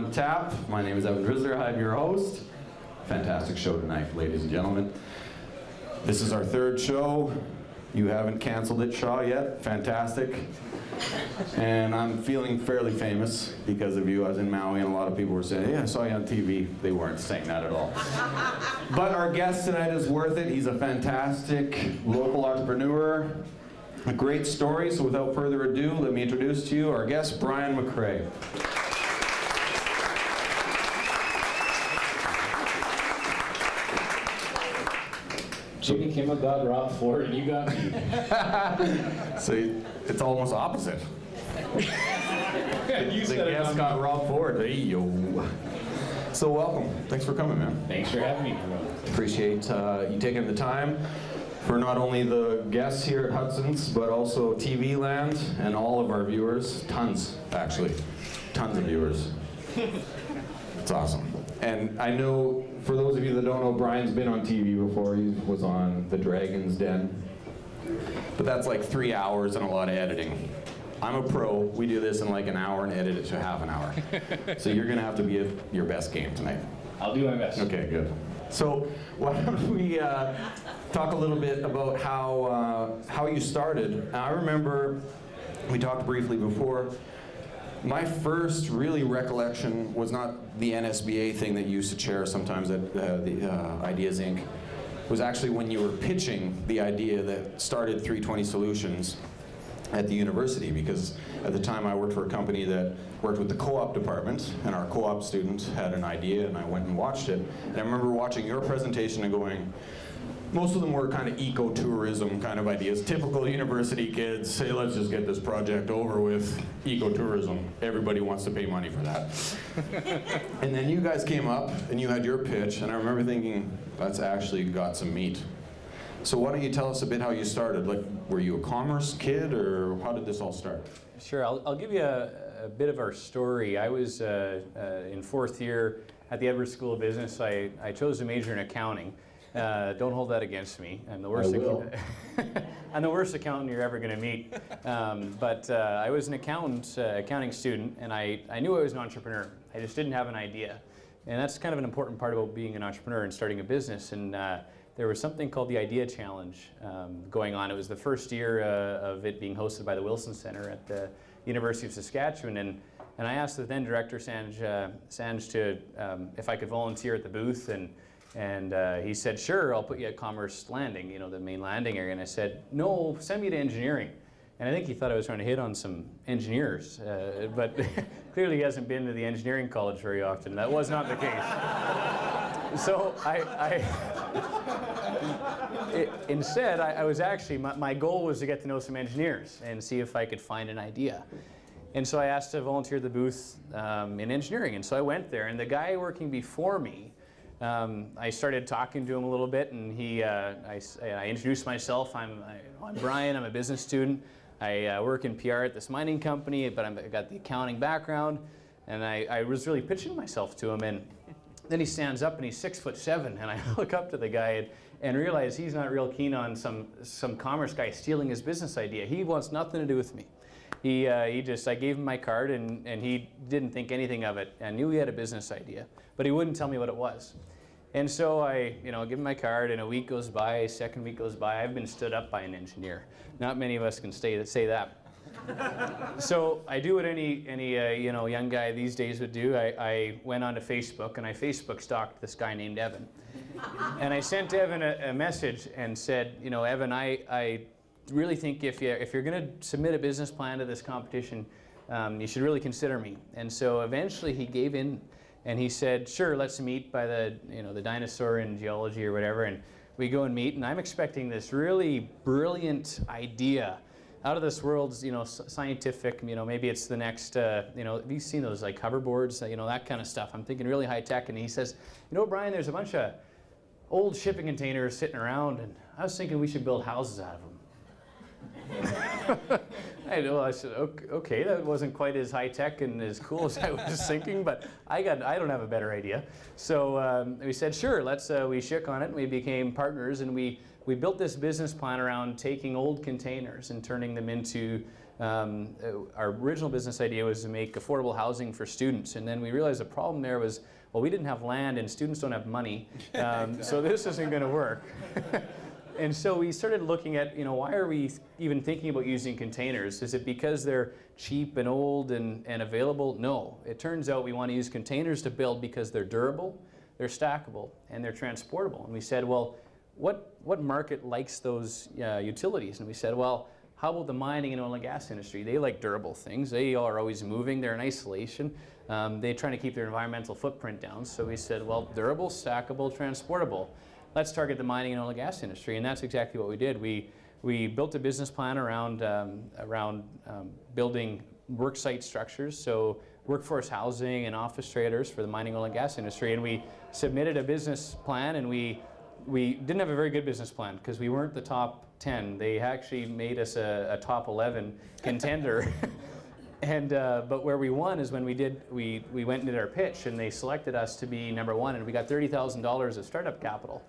on tap. My name is Evan Drisner. I'm your host. Fantastic show tonight, ladies and gentlemen. This is our third show. You haven't canceled it, Shaw, yet. Fantastic. And I'm feeling fairly famous because of you. I was in Maui and a lot of people were saying, "Yeah, I saw you on TV." They weren't saying that at all. But our guest tonight is worth it. He's a fantastic local entrepreneur. A great story. So without further ado, let me introduce to you our guest, Bryan McCrea. Jimmy Kimmel got Rob Ford and you got me. See, it's almost opposite. You The said guest got Rob Ford. Hey, yo. So welcome. Thanks for coming, man. Thanks for having me. Appreciate you taking the time for not only the guests here at Hudson's, but also TV Land and all of our viewers. Tons, actually. Tons of viewers. It's awesome. And I know, for those of you that don't know, Bryan's been on TV before. He was on The Dragon's Den. But that's like 3 hours and a lot of editing. I'm a pro. We do this in like an hour and edit it to half an hour. So you're going to have to be at your best game tonight. I'll do my best. Okay, good. So why don't we talk a little bit about how you started. I remember we talked briefly before. My first really recollection was not the NSBA thing that you used to chair sometimes at the Ideas Inc. It was actually when you were pitching the idea that started 320 Solutions at the university, because at the time I worked for a company that worked with the co-op department, and our co-op student had an idea and I went and watched it. And I remember watching your presentation and going, most of them were kind of ecotourism kind of ideas. Typical university kids say, let's just get this project over with. Ecotourism. Everybody wants to pay money for that. And then you guys came up and you had your pitch, and I remember thinking, that's actually got some meat. So why don't you tell us a bit how you started? Like, were you a commerce kid, or how did this all start? Sure, I'll give you a bit of our story. I was in fourth year at the Edwards School of Business. I chose to major in accounting. Don't hold that against me. I'm the worst. I'm the worst accountant you're ever going to meet. But I was an accounting student, and I knew I was an entrepreneur. I just didn't have an idea, and that's kind of an important part about being an entrepreneur and starting a business. And there was something called the Idea Challenge going on. It was the first year of it being hosted by the Wilson Center at the University of Saskatchewan, and I asked the then director Sanj to if I could volunteer at the booth, and he said, sure, I'll put you at Commerce Landing, you know, the main landing area. And I said, no, send me to engineering. And I think he thought I was trying to hit on some engineers, but clearly he hasn't been to the engineering college very often. That was not the case. So instead, I was actually, my goal was to get to know some engineers and see if I could find an idea. And so I asked to volunteer at the booth in engineering. And so I went there, and the guy working before me, I started talking to him a little bit, and I introduced myself. I'm Bryan. I'm a business student. I work in PR at this mining company, but I got the accounting background, and I was really pitching myself to him. And then he stands up, and he's 6'7", and I look up to the guy and realize he's not real keen on some commerce guy stealing his business idea. He wants nothing to do with me. I gave him my card, and he didn't think anything of it. I knew he had a business idea, but he wouldn't tell me what it was. And so I, give him my card, and a week goes by, a second week goes by. I've been stood up by an engineer. Not many of us can say that. So I do what any young guy these days would do. I went onto Facebook, and I Facebook stalked this guy named Evan. And I sent Evan a message and said, Evan, I really think if you're going to submit a business plan to this competition, you should really consider me. And so eventually he gave in, and he said, sure, let's meet by the dinosaur in geology or whatever. And we go and meet, and I'm expecting this really brilliant idea out of this world's, scientific, maybe it's the next, have you seen those like hoverboards, that kind of stuff. I'm thinking really high tech. And he says, Bryan, there's a bunch of old shipping containers sitting around, and I was thinking we should build houses out of them. I said, okay, that wasn't quite as high tech and as cool as I was thinking, but I don't have a better idea. So we said, sure, we shook on it, and we became partners, and we built this business plan around taking old containers and turning them into Our original business idea was to make affordable housing for students, and then we realized the problem there was, well, we didn't have land and students don't have money, so this isn't going to work. And so we started looking at, why are we even thinking about using containers? Is it because they're cheap and old and available? No. It turns out we want to use containers to build because they're durable, they're stackable, and they're transportable. And we said, well, what market likes those utilities? And we said, well, how about the mining and oil and gas industry? They like durable things. They are always moving. They're in isolation. They're trying to keep their environmental footprint down. So we said, well, durable, stackable, transportable. Let's target the mining and oil and gas industry, and that's exactly what we did. We built a business plan around building worksite structures, so workforce housing and office trailers for the mining, oil and gas industry, and we submitted a business plan, and we didn't have a very good business plan because we weren't the top 10. They actually made us a top 11 contender. And but where we won is when we went and did our pitch, and they selected us to be number one, and we got $30,000 of startup capital.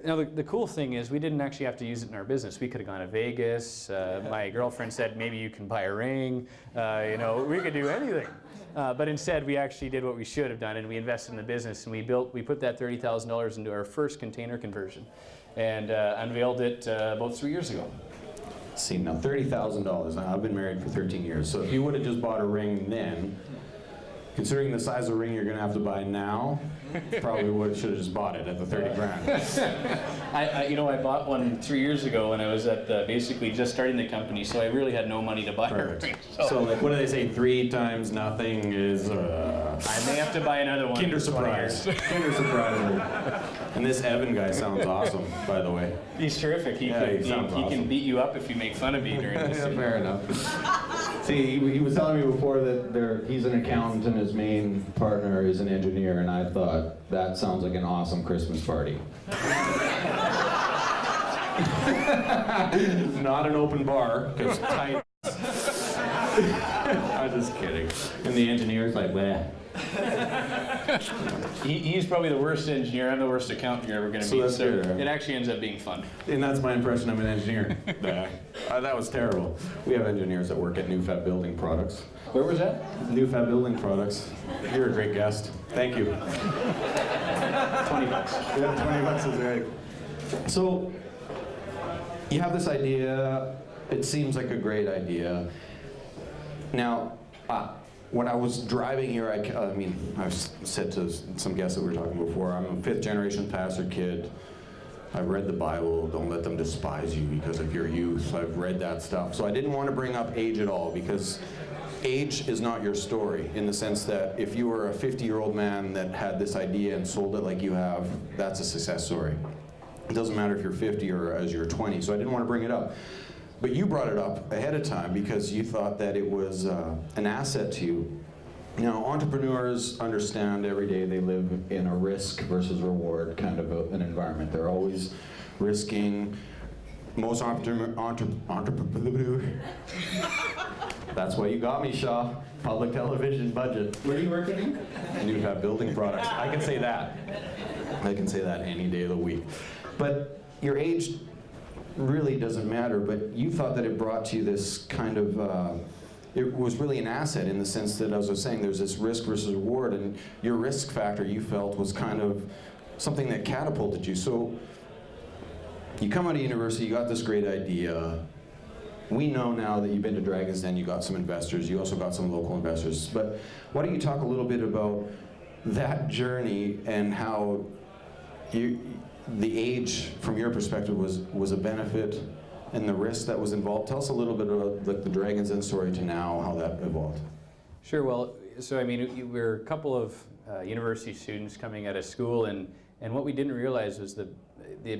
Now the cool thing is we didn't actually have to use it in our business. We could have gone to Vegas. My girlfriend said maybe you can buy a ring. We could do anything. But instead we actually did what we should have done, and we invested in the business, and we put that $30,000 into our first container conversion, and unveiled it about 3 years ago. See, now $30,000. Now, I've been married for 13 years, so if you would have just bought a ring then, considering the size of the ring you're going to have to buy now, probably should have just bought it at the 30 grand. I bought one 3 years ago when I was at basically just starting the company, so I really had no money to buy a ring. So like, what do they say? 3 times nothing is. I may have to buy another one. Kinder surprise. Kinder surprise. And this Evan guy sounds awesome, by the way. He's terrific. He can beat you up if you make fun of me during this. Yeah, fair enough. See, he was telling me before that he's an accountant and his main partner is an engineer, and I thought, that sounds like an awesome Christmas party. Not an open bar, because tight. I'm just kidding. And the engineer's like, bleh. He's probably the worst engineer. I'm the worst accountant you're ever going to meet. So it actually ends up being fun. And that's my impression of an engineer. That was terrible. We have engineers that work at New Fab Building Products. Where was that? New Fab Building Products. You're a great guest. Thank you. $20. Yeah, $20 is right. So you have this idea. It seems like a great idea. Now, when I was driving here, I've said to some guests that we were talking before, I'm a 5th generation pastor kid. I've read the Bible, don't let them despise you because of your youth. I've read that stuff. So I didn't want to bring up age at all, because age is not your story, in the sense that if you were a 50-year-old man that had this idea and sold it like you have, that's a success story. It doesn't matter if you're 50 or as you're 20, so I didn't want to bring it up. But you brought it up ahead of time because you thought that it was an asset to you. Now, entrepreneurs understand every day they live in a risk versus reward kind of an environment. They're always risking. Most entrepreneurs. That's why you got me, Shaw. Public television budget. Where do you work again? New Fab Building Products. I can say that. I can say that any day of the week. But your age really doesn't matter, but you thought that it brought you this kind of, it was really an asset in the sense that, as I was saying, there's this risk versus reward, and your risk factor you felt was kind of something that catapulted you. So you come out of university, you got this great idea. We know now that you've been to Dragon's Den, you got some investors, you also got some local investors, but why don't you talk a little bit about that journey and how the age, from your perspective, was a benefit, and the risk that was involved. Tell us a little bit about the Dragon's Den story to now, how that evolved. Sure. Well, so I mean, we're a couple of university students coming out of school, and what we didn't realize was the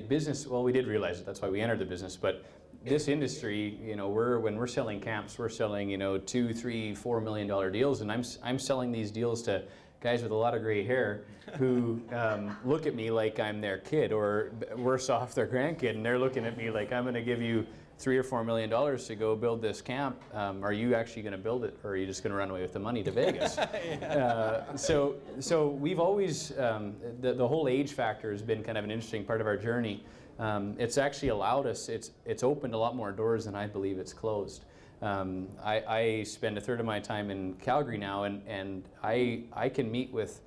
business. Well, we did realize it. That's why we entered the business. But this industry, when we're selling camps, we're selling $2, $3, $4 million deals, and I'm selling these deals to guys with a lot of gray hair who look at me like I'm their kid, or worse off, their grandkid, and they're looking at me like, I'm going to give you $3 or $4 million to go build this camp. Are you actually going to build it, or are you just going to run away with the money to Vegas? So we've always, the whole age factor has been kind of an interesting part of our journey. It's actually allowed us, it's opened a lot more doors than I believe it's closed. I spend a third of my time in Calgary now, and I can meet with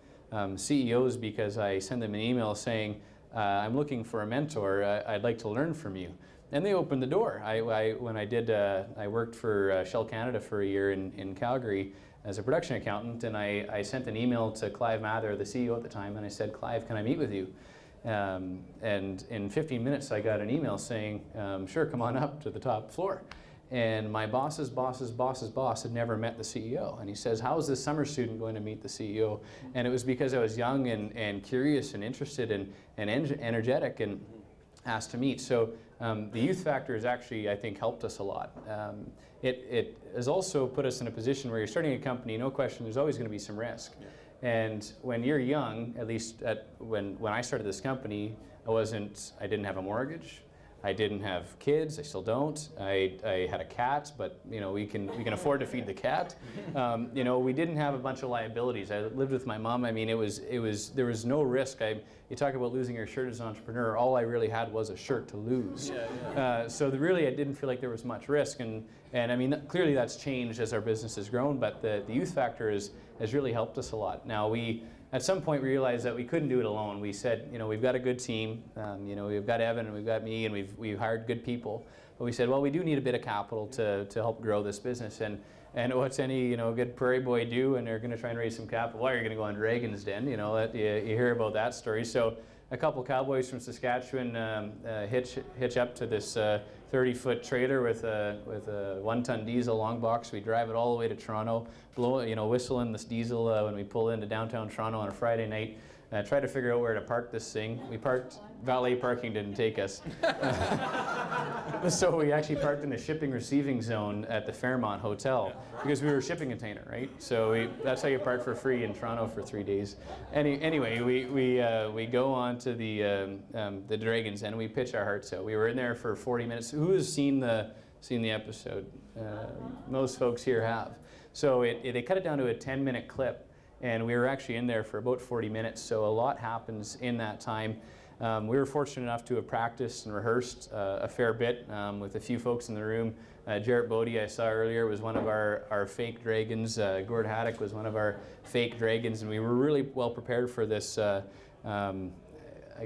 CEOs because I send them an email saying, I'm looking for a mentor, I'd like to learn from you. And they opened the door. I worked for Shell Canada for a year in Calgary as a production accountant, and I sent an email to Clive Mather, the CEO at the time, and I said, Clive, can I meet with you? And in 15 minutes I got an email saying, sure, come on up to the top floor. And my boss's boss's boss's boss had never met the CEO. And he says, how is this summer student going to meet the CEO? And it was because I was young and curious and interested and energetic and asked to meet. So the youth factor has actually, I think, helped us a lot. It has also put us in a position where you're starting a company, no question, there's always going to be some risk. And when you're young, at least when I started this company, I didn't have a mortgage. I didn't have kids. I still don't. I had a cat, but we can afford to feed the cat. We didn't have a bunch of liabilities. I lived with my mom. I mean, there was no risk. You talk about losing your shirt as an entrepreneur. All I really had was a shirt to lose. So really, I didn't feel like there was much risk. And I mean, clearly that's changed as our business has grown. But the youth factor has really helped us a lot. Now at some point, we realized that we couldn't do it alone. We said, we've got a good team. We've got Evan and we've got me, and we've hired good people. But we said, well, we do need a bit of capital to help grow this business. And what's any good prairie boy do? And they're going to try and raise some capital. Well, you're going to go on Dragon's Den. You hear about that story. So a couple cowboys from Saskatchewan hitch up to this 30-foot trailer with a 1-ton diesel long box. We drive it all the way to Toronto, whistling this diesel when we pull into downtown Toronto on a Friday night. Try to figure out where to park this thing. We parked, valet parking didn't take us. So we actually parked in the shipping receiving zone at the Fairmont Hotel because we were a shipping container, right? So that's how you park for free in Toronto for 3 days. Anyway, we go on to the Dragons and we pitch our hearts out. We were in there for 40 minutes. Who has seen the episode? Most folks here have. So they cut it down to a 10-minute clip. And we were actually in there for about 40 minutes, so a lot happens in that time. We were fortunate enough to have practiced and rehearsed a fair bit with a few folks in the room. Jarrett Bodie, I saw earlier, was one of our fake dragons. Gord Haddock was one of our fake dragons, and we were really well prepared for this. I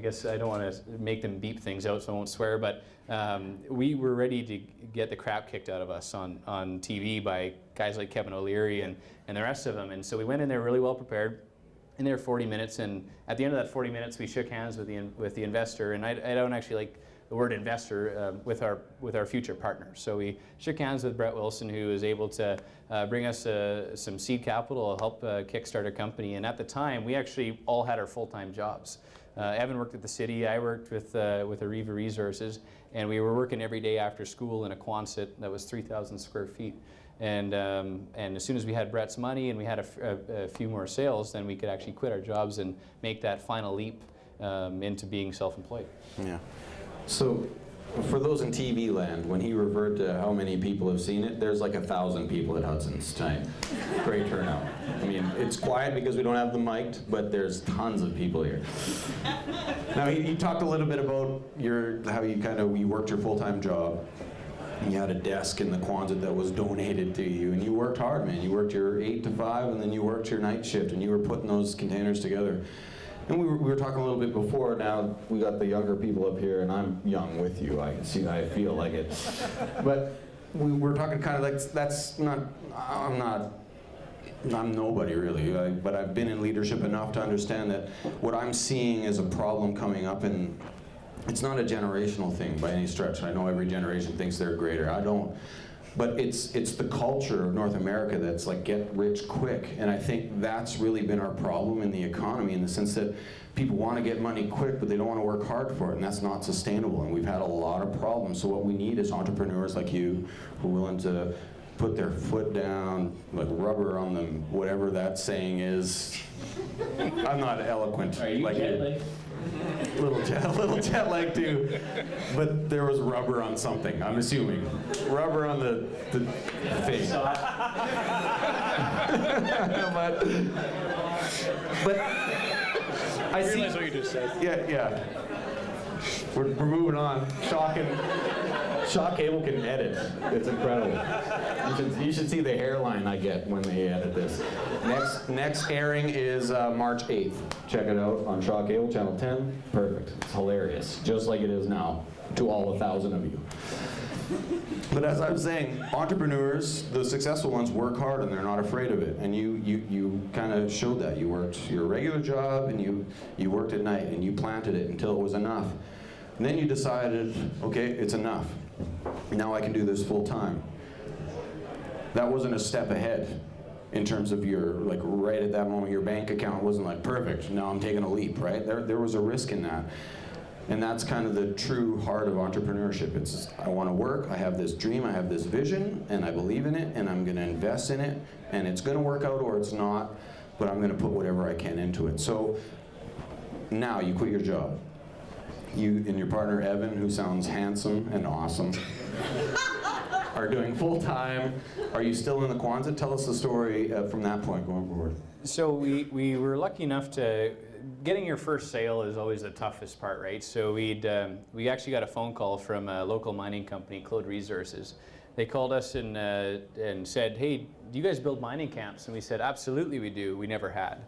guess I don't want to make them beep things out, so I won't swear, but we were ready to get the crap kicked out of us on TV by guys like Kevin O'Leary and the rest of them. And so we went in there really well prepared, in there 40 minutes, and at the end of that 40 minutes, we shook hands with the investor. And I don't actually like the word investor with our future partner. So we shook hands with Brett Wilson, who was able to bring us some seed capital to help kickstart a company. And at the time, we actually all had our full-time jobs. Evan worked at the city, I worked with Arriva Resources, and we were working every day after school in a Quonset that was 3,000 square feet. And as soon as we had Brett's money and we had a few more sales, then we could actually quit our jobs and make that final leap into being self-employed. Yeah. So for those in TV land, when he referred to how many people have seen it, there's like 1,000 people at Hudson's tonight. Great turnout. I mean, it's quiet because we don't have them mic'd, but there's tons of people here. Now, he talked a little bit about how you worked your full-time job. And you had a desk in the Quonset that was donated to you, and you worked hard, man. You worked your 8 to 5, and then you worked your night shift, and you were putting those containers together. And we were talking a little bit before. Now we got the younger people up here, and I'm young with you. I feel like it. But we were talking kind of like that's not. I'm nobody really, but I've been in leadership enough to understand that what I'm seeing is a problem coming up, and it's not a generational thing by any stretch. I know every generation thinks they're greater. I don't. But it's the culture of North America that's like get rich quick. And I think that's really been our problem in the economy, in the sense that people want to get money quick, but they don't want to work hard for it, and that's not sustainable. And we've had a lot of problems. So what we need is entrepreneurs like you who are willing to put their foot down, like rubber on them, whatever that saying is. I'm not eloquent. Are you like jet-lagged? Little jet lag too, but there was rubber on something. I'm assuming rubber on the thing. but I realize what you just said. Yeah. We're moving on. Shaw Cable can edit. It's incredible. You should see the hairline I get when they edit this. Next airing is March 8th. Check it out on Shaw Cable, Channel 10. Perfect. It's hilarious, just like it is now, to all 1,000 of you. But as I was saying, entrepreneurs, the successful ones, work hard and they're not afraid of it. And you kind of showed that. You worked your regular job and you worked at night and you planted it until it was enough. And then you decided, okay, it's enough. Now I can do this full time. That wasn't a step ahead in terms of your, like, right at that moment, your bank account wasn't like, perfect, now I'm taking a leap, right? There was a risk in that. And that's kind of the true heart of entrepreneurship. It's just, I want to work, I have this dream, I have this vision, and I believe in it, and I'm going to invest in it, and it's going to work out or it's not, but I'm going to put whatever I can into it. So now you quit your job. You and your partner, Evan, who sounds handsome and awesome, are doing full-time. Are you still in the Quonset? Tell us the story from that point going forward. So we were lucky enough to, getting your first sale is always the toughest part, right? So we actually got a phone call from a local mining company, Claude Resources. They called us and said, hey, do you guys build mining camps? And we said, absolutely we do. We never had.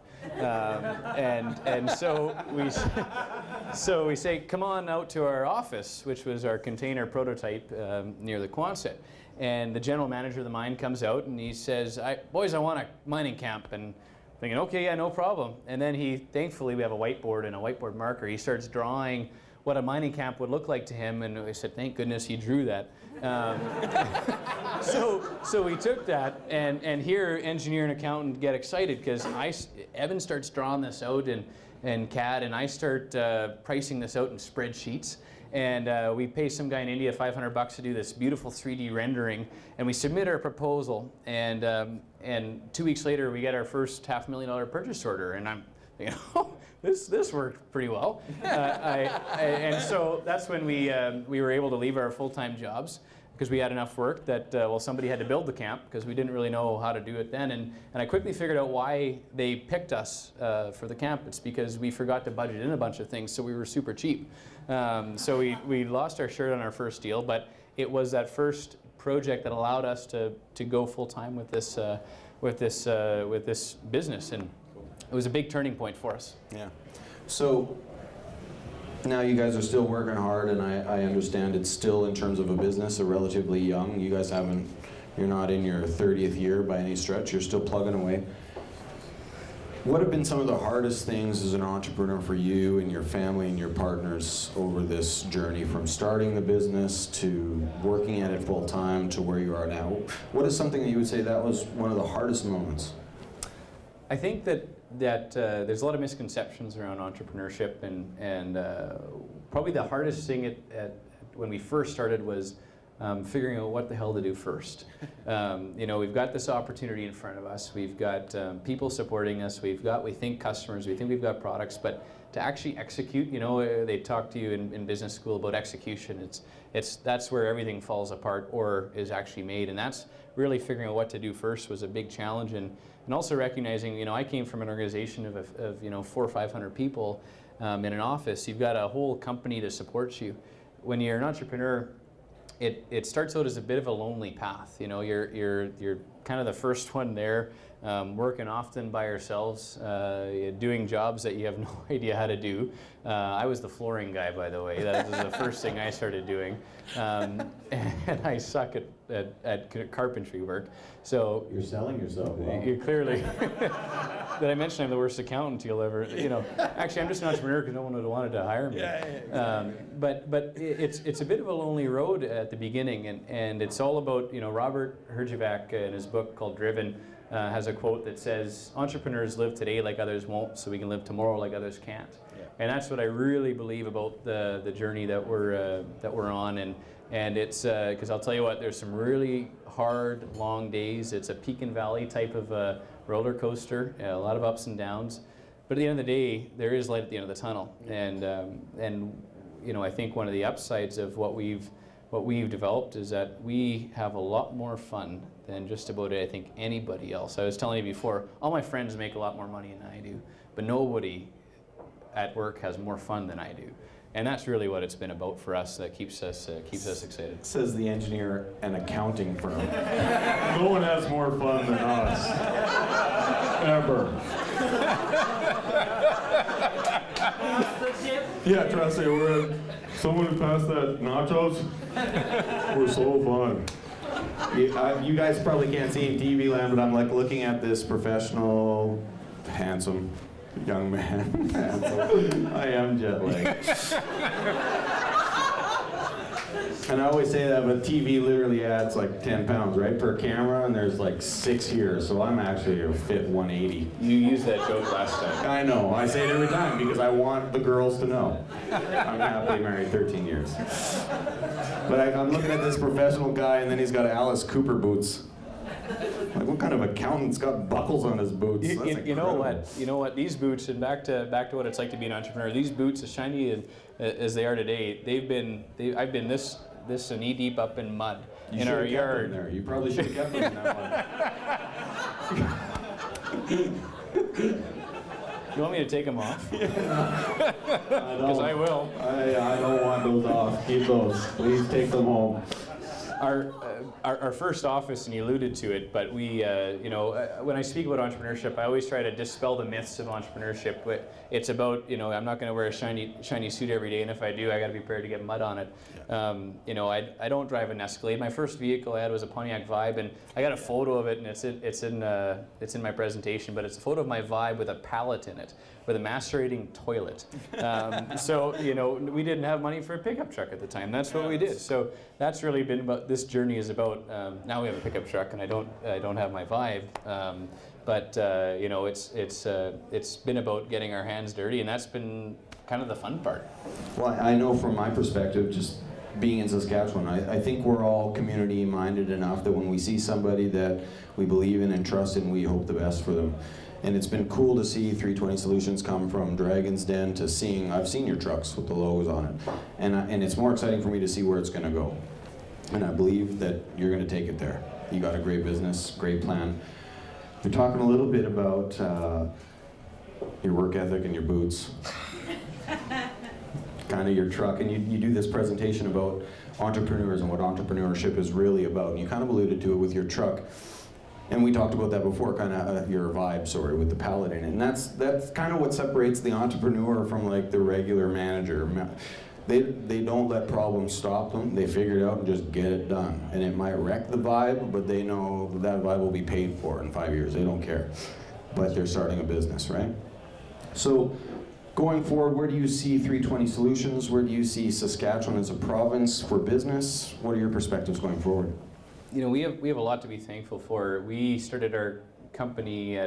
And so we say, come on out to our office, which was our container prototype near the Quonset. And the general manager of the mine comes out and he says, boys, I want a mining camp. And thinking, okay, yeah, no problem. And then thankfully we have a whiteboard and a whiteboard marker. He starts drawing what a mining camp would look like to him, and we said, thank goodness he drew that. So we took that, and here engineer and accountant get excited because Evan starts drawing this out in CAD, and I start pricing this out in spreadsheets. And we pay some guy in India $500 to do this beautiful 3D rendering, and we submit our proposal, and 2 weeks later we get our first $500,000 purchase order, and I'm thinking, oh, this worked pretty well. And so that's when we were able to leave our full-time jobs because we had enough work that, well, somebody had to build the camp because we didn't really know how to do it then. And I quickly figured out why they picked us for the camp. It's because we forgot to budget in a bunch of things, so we were super cheap. So we lost our shirt on our first deal, but it was that first project that allowed us to go full-time with this business. And it was a big turning point for us. Yeah. So now you guys are still working hard, and I understand it's still, in terms of a business, a relatively young. You guys you're not in your 30th year by any stretch. You're still plugging away. What have been some of the hardest things as an entrepreneur for you and your family and your partners over this journey, from starting the business to working at it full time to where you are now? What is something that you would say that was one of the hardest moments? I think that there's a lot of misconceptions around entrepreneurship, and probably the hardest thing when we first started was figuring out what the hell to do first. We've got this opportunity in front of us. We've got people supporting us. We think customers. We think we've got products, but to actually execute, they talk to you in business school about execution. That's where everything falls apart or is actually made, and that's really figuring out what to do first was a big challenge, and also recognizing, I came from an organization of 400 or 500 people in an office. You've got a whole company to support you. When you're an entrepreneur, it starts out as a bit of a lonely path. You're kind of the first one there, working often by yourselves, doing jobs that you have no idea how to do. I was the flooring guy, by the way. That was the first thing I started doing, and I suck at carpentry work. So you're selling yourself. Wow. You clearly. Did I mention I'm the worst accountant you'll ever? Actually, I'm just an entrepreneur because no one would have wanted to hire me. Yeah, exactly. But it's a bit of a lonely road at the beginning, and it's all about, Robert Herjavec in his book called Driven has a quote that says, "Entrepreneurs live today like others won't, so we can live tomorrow like others can't." Yeah. And that's what I really believe about the journey that we're on, and it's because I'll tell you what, there's some really hard, long days. It's a peak and valley type of roller coaster, a lot of ups and downs. But at the end of the day, there is light at the end of the tunnel. And I think one of the upsides of what we've developed is that we have a lot more fun than just about, I think, anybody else. I was telling you before, all my friends make a lot more money than I do, but nobody at work has more fun than I do. And that's really what it's been about for us. That keeps us excited. Says the engineer and accounting firm. No one has more fun than us. Ever. Yeah, trust me, someone passed that nachos. We're so fun. You guys probably can't see in TV land, but I'm like looking at this professional, handsome young man. I am jet lagged. And I always say that, but TV literally adds like 10 pounds, right, per camera, and there's like 6 here, so I'm actually a fit 180. You used that joke last time. I know, I say it every time because I want the girls to know. I'm happily married 13 years. But I'm looking at this professional guy, and then he's got Alice Cooper boots. Like, what kind of accountant's got buckles on his boots? You know what? These boots, and back to what it's like to be an entrepreneur. These boots, as shiny as they are today, I've been this knee deep up in mud in our yard. There. You probably should have kept them in that one. You want me to take them off? Because I will. I don't want those off. Keep those. Please take them home. Our first office, and you alluded to it, but we, when I speak about entrepreneurship, I always try to dispel the myths of entrepreneurship. But it's about, I'm not going to wear a shiny suit every day, and if I do, I got to be prepared to get mud on it. I don't drive an Escalade. My first vehicle I had was a Pontiac Vibe, and I got a photo of it, and it's in my presentation. But it's a photo of my Vibe with a pallet in it, with a macerating toilet. We didn't have money for a pickup truck at the time. That's what we did. So that's really been about. This journey is about. Now we have a pickup truck, and I don't have my Vibe. It's been about getting our hands dirty, and that's been kind of the fun part. Well, I know from my perspective, just being in Saskatchewan, I think we're all community-minded enough that when we see somebody that we believe in and trust in, we hope the best for them. And it's been cool to see 320 Solutions come from Dragon's Den to I've seen your trucks with the logos on it. And it's more exciting for me to see where it's going to go. And I believe that you're going to take it there. You got a great business, great plan. You're talking a little bit about your work ethic and your boots. Kind of your truck, and you do this presentation about entrepreneurs and what entrepreneurship is really about, and you kind of alluded to it with your truck, and we talked about that before, kind of your Vibe, with the pallet in it, and that's kind of what separates the entrepreneur from like the regular manager. They don't let problems stop them. They figure it out and just get it done, and it might wreck the Vibe, but they know that Vibe will be paid for in 5 years. They don't care, but they're starting a business, right? So going forward, where do you see 320 Solutions? Where do you see Saskatchewan as a province for business? What are your perspectives going forward? We have a lot to be thankful for. We started our company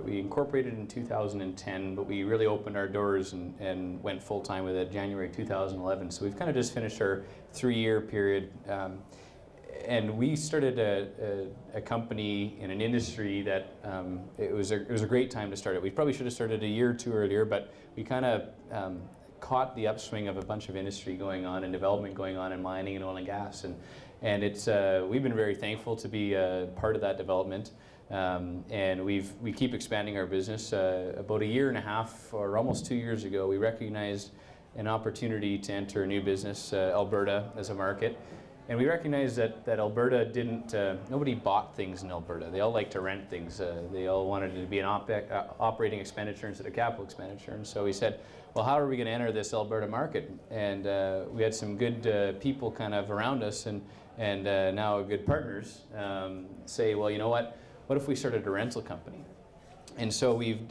we incorporated in 2010, but we really opened our doors and went full time with it January 2011. So we've kind of just finished our 3-year period. And we started a company in an industry that it was a great time to start it. We probably should have started a year or two earlier, but we kind of caught the upswing of a bunch of industry going on and development going on in mining and oil and gas, and it's we've been very thankful to be part of that development, and we keep expanding our business. About a year and a half, or almost 2 years ago, we recognized an opportunity to enter a new business, Alberta, as a market. And we recognized that Alberta nobody bought things in Alberta. They all like to rent things. They all wanted it to be an operating expenditure instead of capital expenditure. And so we said, well, how are we going to enter this Alberta market? And we had some good people kind of around us and now good partners say, well, you know what if we started a rental company? And so we've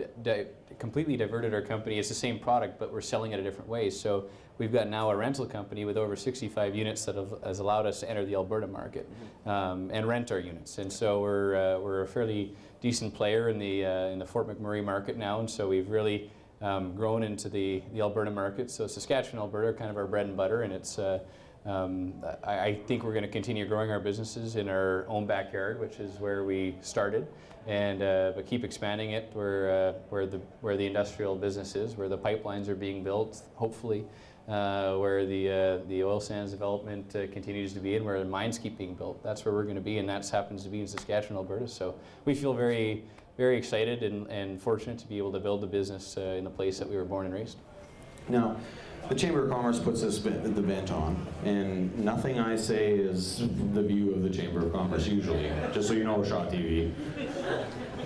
completely diverted our company. It's the same product, but we're selling it a different way. So we've got now a rental company with over 65 units that has allowed us to enter the Alberta market and rent our units. And so we're a fairly decent player in the Fort McMurray market now. And so we've really grown into the Alberta market. So Saskatchewan, Alberta are kind of our bread and butter, and it's I think we're going to continue growing our businesses in our own backyard, which is where we started, and but keep expanding it where the industrial business is, where the pipelines are being built, hopefully, where the oil sands development continues to be, and where the mines keep being built. That's where we're going to be, and that happens to be in Saskatchewan, Alberta. So we feel very, very excited and fortunate to be able to build the business in the place that we were born and raised. Now, the Chamber of Commerce puts this the event on, and nothing I say is the view of the Chamber of Commerce usually, just so you know, Shaw TV.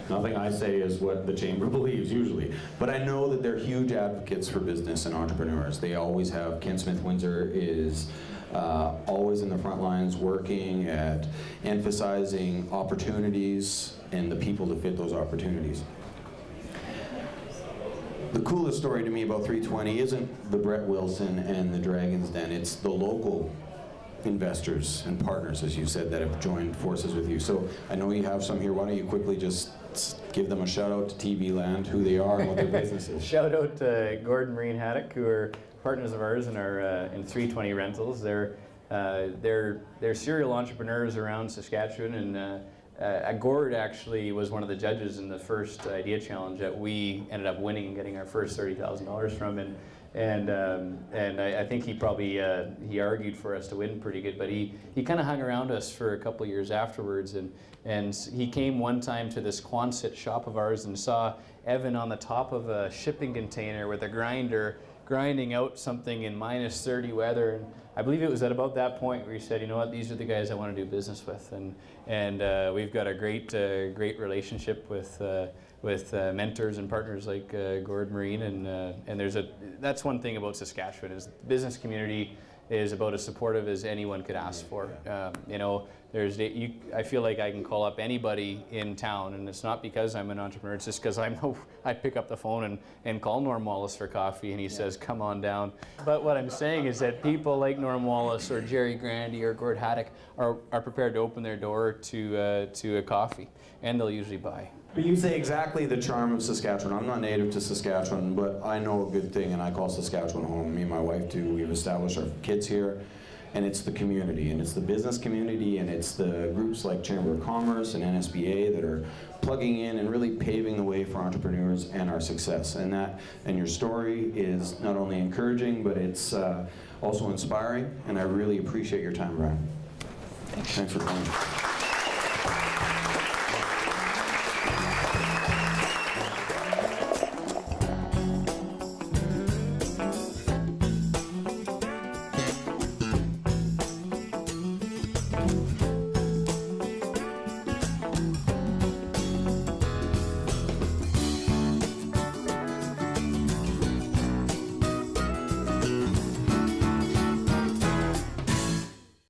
Nothing I say is what the Chamber believes usually. But I know that they're huge advocates for business and entrepreneurs. They always have. Ken Smith-Windsor is always in the front lines working at emphasizing opportunities and the people to fit those opportunities. The coolest story to me about 320 isn't the Brett Wilson and the Dragon's Den, it's the local investors and partners, as you said, that have joined forces with you. So I know you have some here. Why don't you quickly just give them a shout out to TV Land, who they are and what their business is. Shout out to Gordon Marine Haddock, who are partners of ours in our in 320 Rentals. They're serial entrepreneurs around Saskatchewan, and Gord actually was one of the judges in the first idea challenge that we ended up winning and getting our first $30,000 from. And I think he probably he argued for us to win pretty good, but he kind of hung around us for a couple of years afterwards, and he came one time to this Quonset shop of ours and saw Evan on the top of a shipping container with a grinder grinding out something in -30 weather. And I believe it was at about that point where he said, you know what, these are the guys I want to do business with, and we've got a great relationship with mentors and partners like Gord Marine, and that's one thing about Saskatchewan is the business community is about as supportive as anyone could ask for. You know, I feel like I can call up anybody in town, and it's not because I'm an entrepreneur, it's just because I pick up the phone and call Norm Wallace for coffee, and he says, come on down. But what I'm saying is that people like Norm Wallace or Jerry Grandy or Gord Haddock are prepared to open their door to a coffee, and they'll usually buy. But you say exactly the charm of Saskatchewan. I'm not native to Saskatchewan, but I know a good thing, and I call Saskatchewan home. Me and my wife do. We've established our kids here, and it's the community, and it's the business community, and it's the groups like Chamber of Commerce and NSBA that are plugging in and really paving the way for entrepreneurs and our success. And your story is not only encouraging, but it's also inspiring, and I really appreciate your time, Bryan. Thanks for coming.